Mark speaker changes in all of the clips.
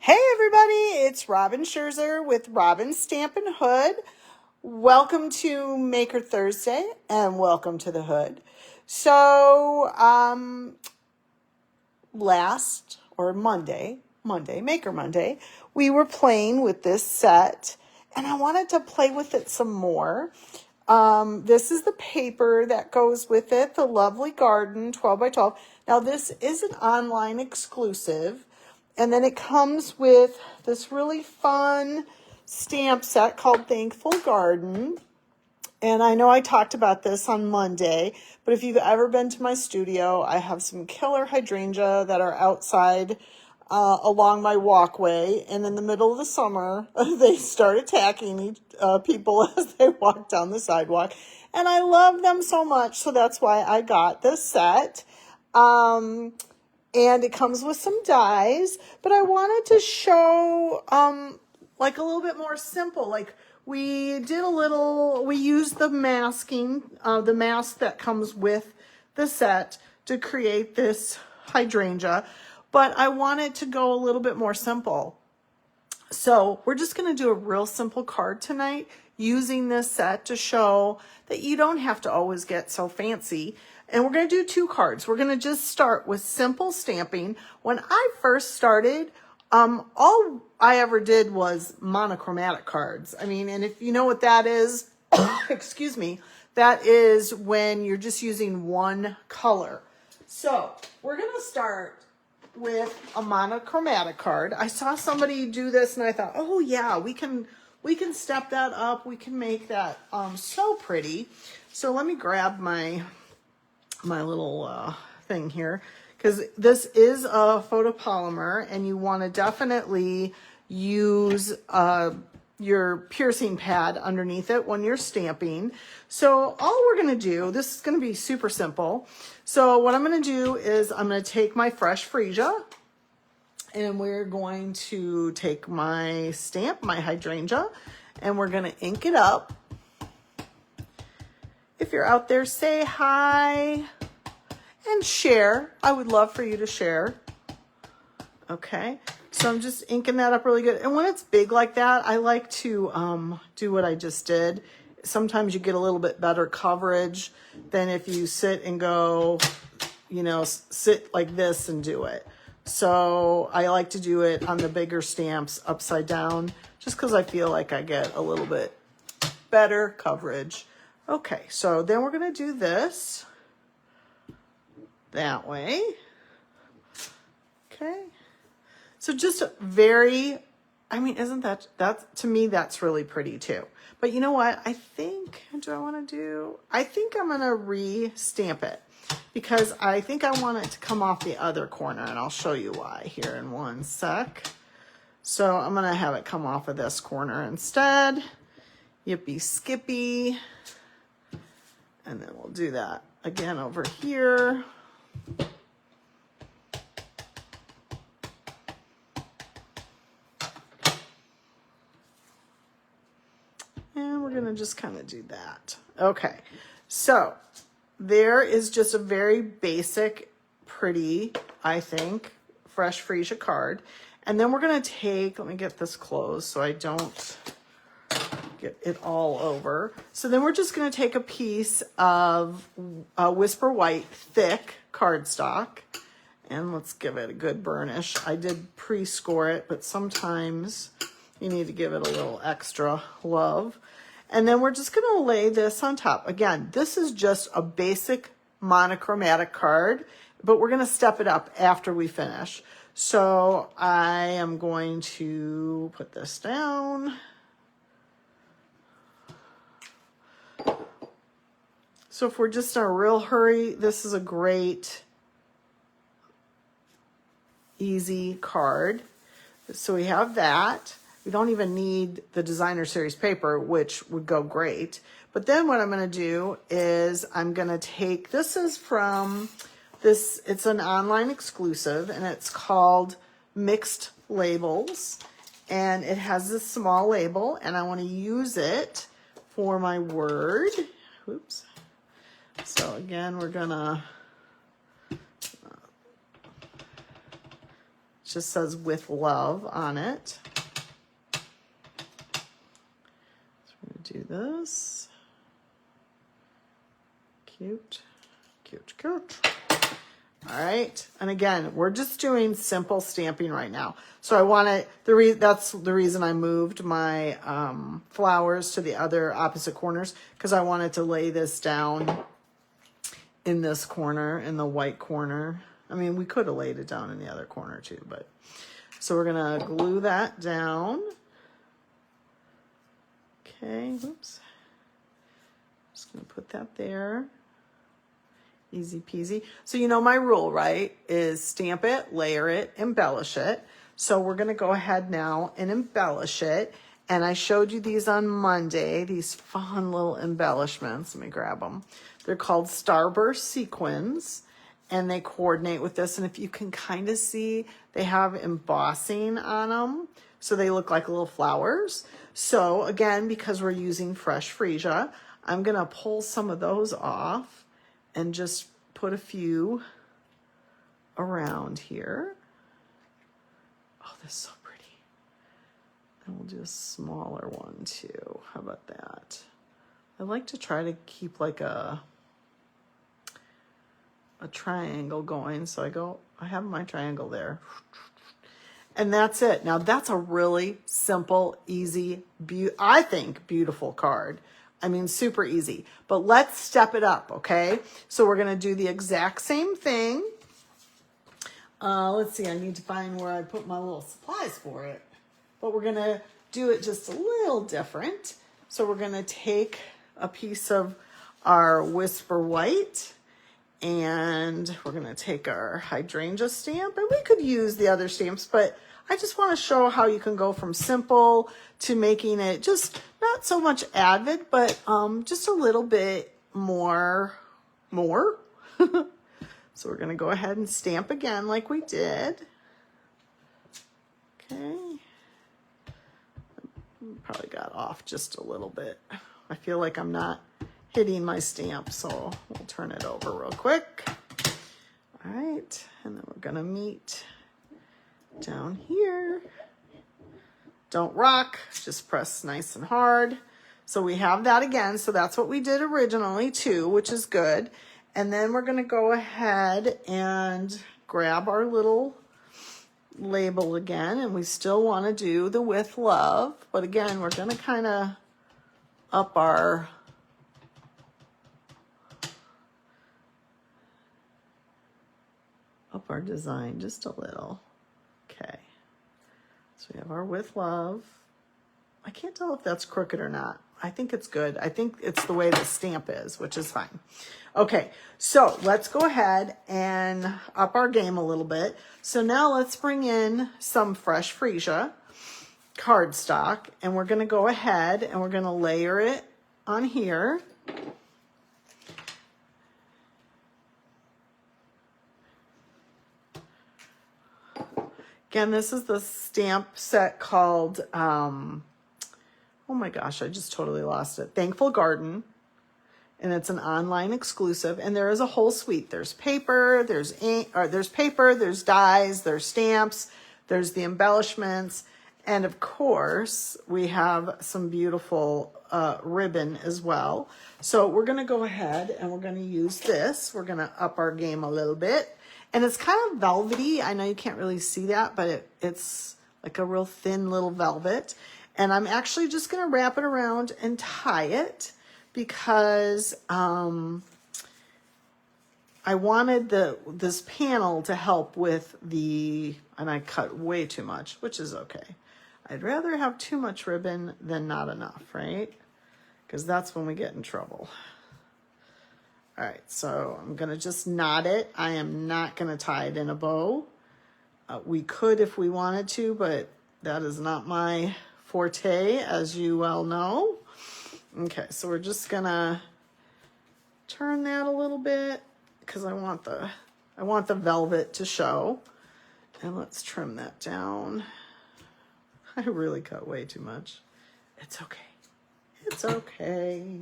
Speaker 1: Hey everybody, it's Robin Scherzer with Robin Stampin' Hood. Welcome to Maker Thursday and welcome to the Hood. So, Maker Monday, we were playing with this set and I wanted to play with it some more. This is the paper that goes with it, the Lovely Garden 12 by 12. Now this is an online exclusive. And then it comes with this really fun stamp set called Thankful Garden. And I know I talked about this on Monday, but if you've ever been to my studio, I have some killer hydrangea that are outside along my walkway. And in the middle of the summer, they start attacking people as they walk down the sidewalk. And I love them so much, so that's why I got this set. And it comes with some dies, but I wanted to show like a little bit more simple. Like we used the masking, the mask that comes with the set to create this hydrangea, but I wanted to go a little bit more simple. So we're just going to do a real simple card tonight using this set to show that you don't have to always get so fancy. And we're going to do two cards. We're going to just start with simple stamping. When I first started, all I ever did was monochromatic cards. I mean, and if you know what that is, excuse me, that is when you're just using one color. So we're going to start with a monochromatic card. I saw somebody do this and I thought, oh yeah, we can step that up. We can make that so pretty. So let me grab my little thing here, because this is a photopolymer and you want to definitely use your piercing pad underneath it when you're stamping. So all we're going to do, this is going to be super simple. So what I'm going to do is I'm going to take my fresh freesia and we're going to take my stamp, my hydrangea, and we're going to ink it up. If you're out there, say hi and share. I would love for you to share. Okay, so I'm just inking that up really good. And when it's big like that, I like to do what I just did. Sometimes you get a little bit better coverage than if you sit and go, sit like this and do it. So I like to do it on the bigger stamps upside down, just because I feel like I get a little bit better coverage. Okay, so then we're going to do this that way. Okay. So just isn't that to me, that's really pretty too. But you know what? I think I'm going to re-stamp it because I think I want it to come off the other corner, and I'll show you why here in one sec. So I'm going to have it come off of this corner instead. Yippee skippy. And then we'll do that again over here. And we're going to just kind of do that. Okay, so there is just a very basic, pretty, I think, fresh freesia card. And then we're going to take, let me get this closed so I don't get it all over. So then we're just going to take a piece of Whisper White thick cardstock and let's give it a good burnish. I did pre-score it, but sometimes you need to give it a little extra love. And then we're just going to lay this on top. Again, this is just a basic monochromatic card, but we're going to step it up after we finish. So I am going to put this down. So if we're just in a real hurry, this is a great, easy card. So we have that. We don't even need the designer series paper, which would go great. But then what I'm going to do is I'm going to take, this is from this, it's an online exclusive and it's called Mixed Labels. And it has this small label and I want to use it for my word. Oops. So again, we're gonna It just says with love on it. So we're gonna do this. Cute, cute, cute. All right, and again, we're just doing simple stamping right now. So I want to, that's the reason I moved my flowers to the other opposite corners, because I wanted to lay this down in this corner, in the white corner. I mean, we could have laid it down in the other corner too, but. So we're gonna glue that down. Okay, oops. Just gonna put that there. Easy peasy. So you know my rule, right? Is stamp it, layer it, embellish it. So we're gonna go ahead now and embellish it. And I showed you these on Monday, these fun little embellishments. Let me grab them. They're called Starburst Sequins, and they coordinate with this. And if you can kind of see, they have embossing on them, so they look like little flowers. So again, because we're using fresh freesia, I'm gonna pull some of those off and just put a few around here. Oh, this is so pretty. And we'll do a smaller one too. How about that? I like to try to keep like a triangle going. So I have my triangle there. And that's it. Now that's a really simple, easy, I think beautiful card. I mean, super easy, but let's step it up, okay? So we're gonna do the exact same thing. Let's see, I need to find where I put my little supplies for it, but we're gonna do it just a little different. So we're gonna take a piece of our Whisper White, and we're gonna take our hydrangea stamp, and we could use the other stamps, but I just want to show how you can go from simple to making it just not so much avid, but just a little bit more. So we're going to go ahead and stamp again like we did. Okay. Probably got off just a little bit. I feel like I'm not hitting my stamp, so we'll turn it over real quick. All right, and then we're going to meet down here. Don't rock, just press nice and hard. So we have that again. So that's what we did originally too, which is good. And then we're gonna go ahead and grab our little label again, and we still wanna do the with love, but again, we're gonna kinda up our design just a little. Okay, so we have our with love. I can't tell if that's crooked or not. I think it's good. I think it's the way the stamp is, which is fine. Okay, so let's go ahead and up our game a little bit. So now let's bring in some fresh freesia cardstock, and we're gonna go ahead and we're gonna layer it on here. Again, this is the stamp set called, oh my gosh, I just totally lost it. Thankful Garden. And it's an online exclusive. And there is a whole suite. There's paper, there's ink, or there's paper, there's dies, there's stamps, there's the embellishments. And of course, we have some beautiful ribbon as well. So we're gonna go ahead and we're gonna use this. We're gonna up our game a little bit. And it's kind of velvety. I know you can't really see that, but it's like a real thin little velvet. And I'm actually just gonna wrap it around and tie it because I wanted this panel to help with the, and I cut way too much, which is okay. I'd rather have too much ribbon than not enough, right? Because that's when we get in trouble. All right, so I'm gonna just knot it. I am not gonna tie it in a bow. We could if we wanted to, but that is not my forte, as you well know. Okay, so we're just gonna turn that a little bit because I want the velvet to show. And let's trim that down. I really cut way too much. It's okay. It's okay.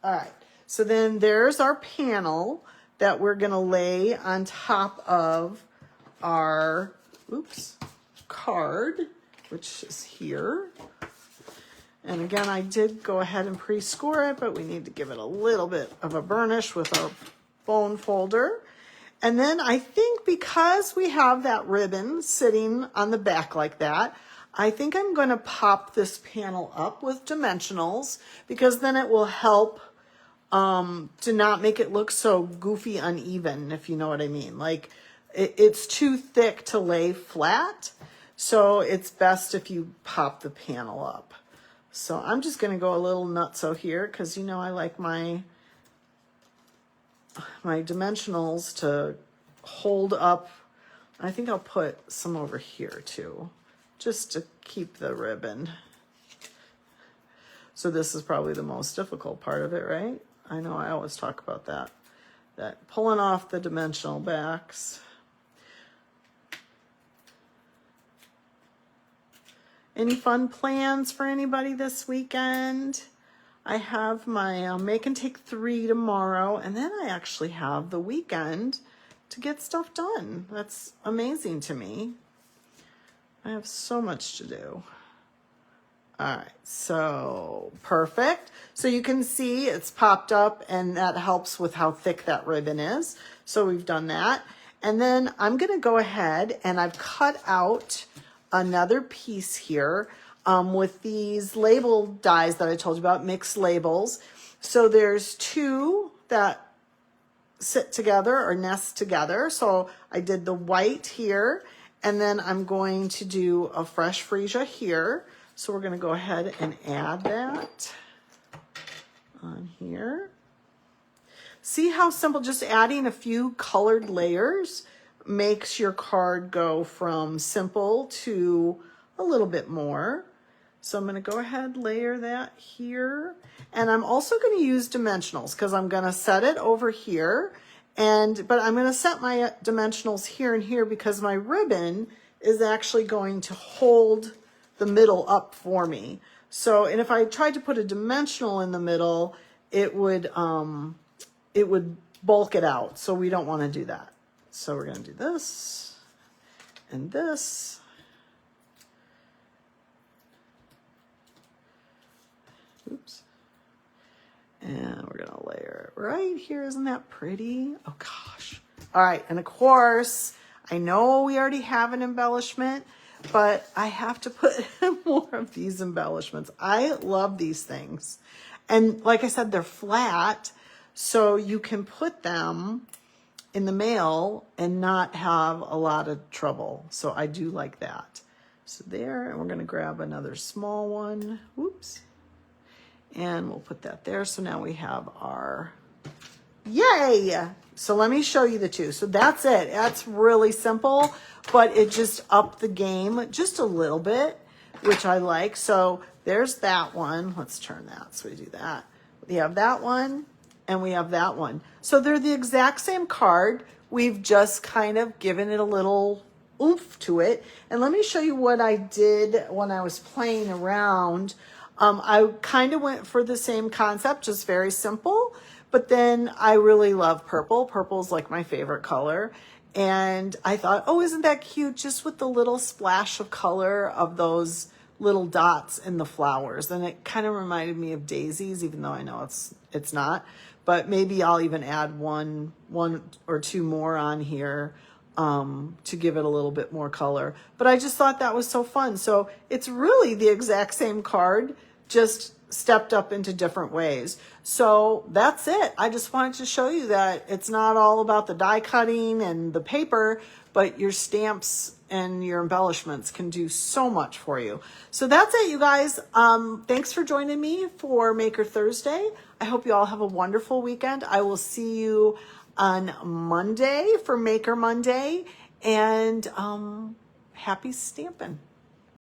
Speaker 1: All right. So then there's our panel that we're gonna lay on top of our oops, card, which is here. And again, I did go ahead and pre-score it, but we need to give it a little bit of a burnish with our bone folder. And then I think because we have that ribbon sitting on the back like that, I think I'm going to pop this panel up with dimensionals, because then it will help to not make it look so goofy uneven, if you know what I mean. Like it's too thick to lay flat, so it's best if you pop the panel up. So I'm just going to go a little nutso here, because you know I like my dimensionals to hold up. I think I'll put some over here too, just to keep the ribbon. So this is probably the most difficult part of it, right? I know I always talk about that pulling off the dimensional backs. Any fun plans for anybody this weekend? I have my Make and Take 3 tomorrow, and then I actually have the weekend to get stuff done. That's amazing to me. I have so much to do. All right, so perfect. So you can see it's popped up, and that helps with how thick that ribbon is. So we've done that. And then I'm gonna go ahead and I've cut out another piece here with these label dies that I told you about, mixed labels. So there's two that sit together or nest together. So I did the white here, and then I'm going to do a fresh freesia here. So we're going to go ahead and add that on here. See how simple just adding a few colored layers makes your card go from simple to a little bit more. So I'm going to go ahead, layer that here. And I'm also going to use dimensionals, because I'm going to set it over here. But I'm going to set my dimensionals here and here, because my ribbon is actually going to hold the middle up for me. So, and if I tried to put a dimensional in the middle, it would bulk it out. So we don't want to do that. So we're going to do this and this. Oops. And we're going to layer it right here. Isn't that pretty? Oh gosh. All right. And of course, I know we already have an embellishment, but I have to put more of these embellishments. I love these things. And like I said, they're flat, so you can put them in the mail and not have a lot of trouble. So I do like that. So there, and we're going to grab another small one. Whoops. And we'll put that there. So now we have our, yay! So let me show you the two. So that's it. That's really simple, but it just upped the game just a little bit, which I like. So there's that one. Let's turn that so we do that. We have that one and we have that one. So they're the exact same card. We've just kind of given it a little oomph to it. And let me show you what I did when I was playing around. I kind of went for the same concept, just very simple, but then I really love purple. Purple is like my favorite color. And I thought, oh, isn't that cute? Just with the little splash of color of those little dots in the flowers. And it kind of reminded me of daisies, even though I know it's not. But maybe I'll even add one or two more on here to give it a little bit more color. But I just thought that was so fun. So it's really the exact same card, just stepped up into different ways. So that's it. I just wanted to show you that it's not all about the die cutting and the paper, but your stamps and your embellishments can do so much for you. So that's it, you guys. Thanks for joining me for Maker Thursday. I hope you all have a wonderful weekend. I will see you on Monday for Maker Monday, and happy stamping.